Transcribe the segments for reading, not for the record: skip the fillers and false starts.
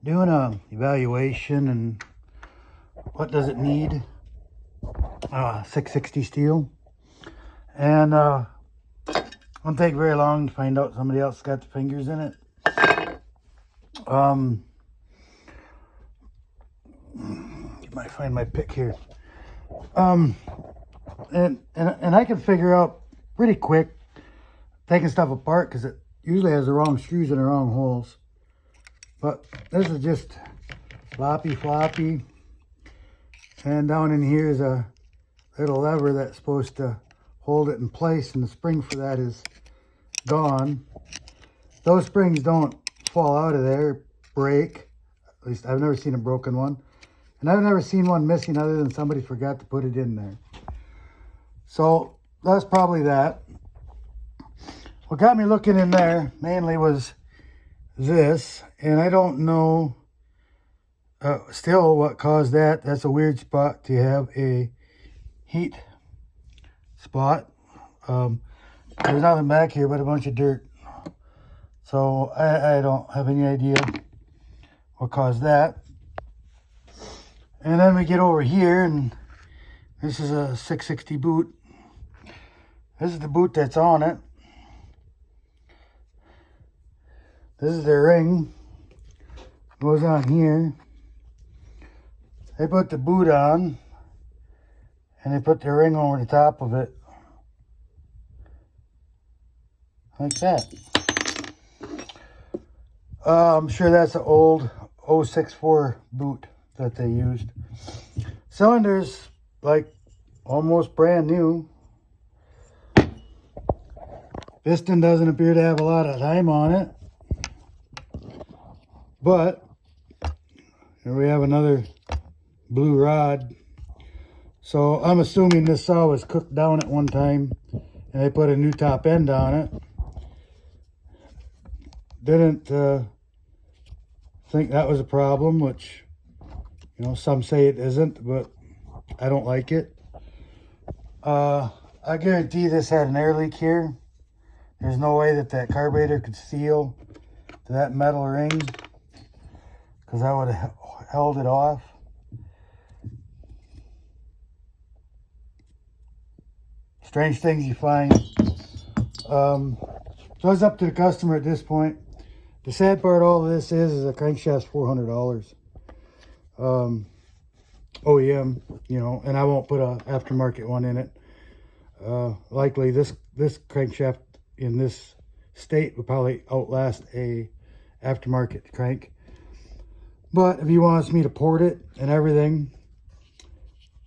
doing a evaluation and what does it need. 660 steel, and won't take very long to find out somebody else got the fingers in it. You might find my pick here. And I can figure out pretty quick taking stuff apart because it usually has the wrong screws in the wrong holes. But this is just floppy. And down in here is a little lever that's supposed to hold it in place, and the spring for that is gone. Those springs don't fall out of there, break. At least I've never seen a broken one. And I've never seen one missing other than somebody forgot to put it in there. So that's probably that. What got me looking in there mainly was this, and I don't know still what caused that. That's a weird spot to have a heat spot. There's nothing back here but a bunch of dirt. So I don't have any idea what caused that. And then we get over here, and this is a 660 boot. This is the boot that's on it. This is the ring. Goes on here. They put the boot on, and they put the ring over the top of it. Like that. I'm sure that's an old 064 boot that they used. Cylinders, like, almost brand new. Piston doesn't appear to have a lot of time on it. But here we have another blue rod. So I'm assuming this saw was cooked down at one time and they put a new top end on it. Didn't think that was a problem, which, you know, some say it isn't, but I don't like it. I guarantee this had an air leak here. There's no way that that carburetor could seal to that metal ring, because I would have held it off. Strange things you find. So it's up to the customer at this point. The sad part of all of this is a crankshaft's $400. OEM, you know, and I won't put a aftermarket one in it. Likely this crankshaft in this state would probably outlast a aftermarket crank. But if he wants me to port it and everything,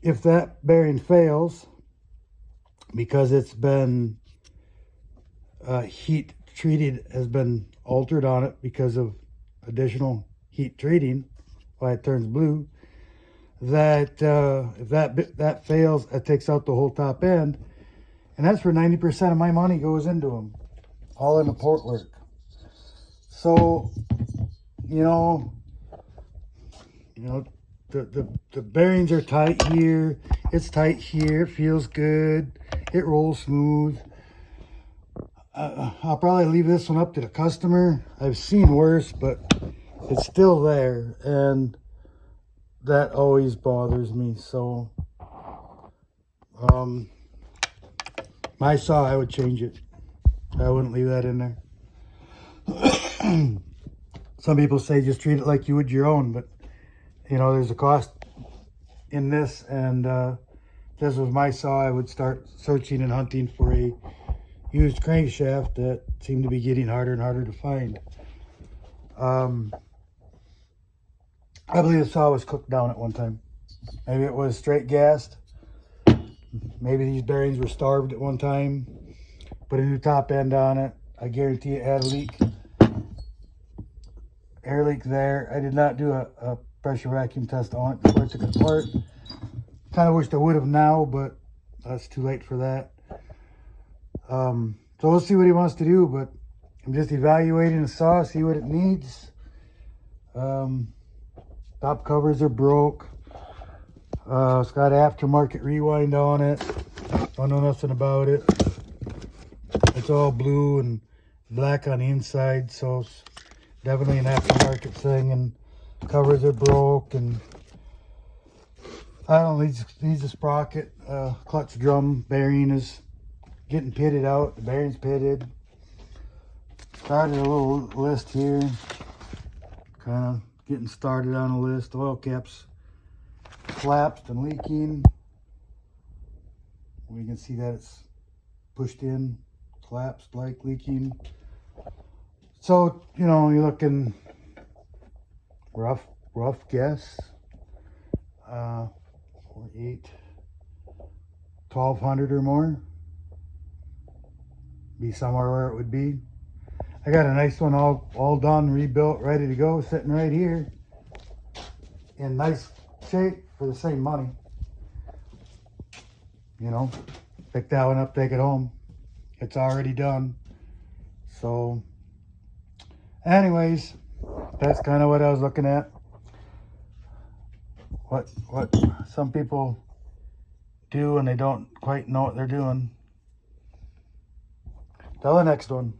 if that bearing fails because it's been heat treated, has been altered on it because of additional heat treating, why it turns blue, that if that fails, it takes out the whole top end, and that's where 90% of my money goes into them, all in the port work. So you know the bearings are tight here, it's tight here, it feels good, it rolls smooth. I'll probably leave this one up to the customer. I've seen worse, but it's still there, and that always bothers me. So my saw, I would change it. I wouldn't leave that in there. Some people say just treat it like you would your own, but you know, there's a cost in this, and if this was my saw, I would start searching and hunting for a used crankshaft that seemed to be getting harder and harder to find. I believe the saw was cooked down at one time. Maybe it was straight gassed. Maybe these bearings were starved at one time. Put a new top end on it. I guarantee it had a leak. Air leak there. I did not do a pressure vacuum test on it before I took it apart. Kind of wished I would have now, but that's too late for that. So we'll see what he wants to do, but I'm just evaluating the saw, see what it needs. Top covers are broke. It's got aftermarket rewind on it. Don't know nothing about it. It's all blue and black on the inside, so it's definitely an aftermarket thing. And covers are broke, and I don't know, needs a sprocket. Clutch drum bearing is getting pitted out. The bearing's pitted. Started a little list here. Kind of getting started on a list. Oil caps collapsed and leaking. We can see that it's pushed in, collapsed, like leaking. So, you know, you're looking rough guess. 8, 1,200 or more. Be somewhere where it would be. I got a nice one all done, rebuilt, ready to go, sitting right here in nice shape for the same money. You know, pick that one up, take it home. It's already done. So anyways, that's kind of what I was looking at. What some people do and they don't quite know what they're doing. Till the next one.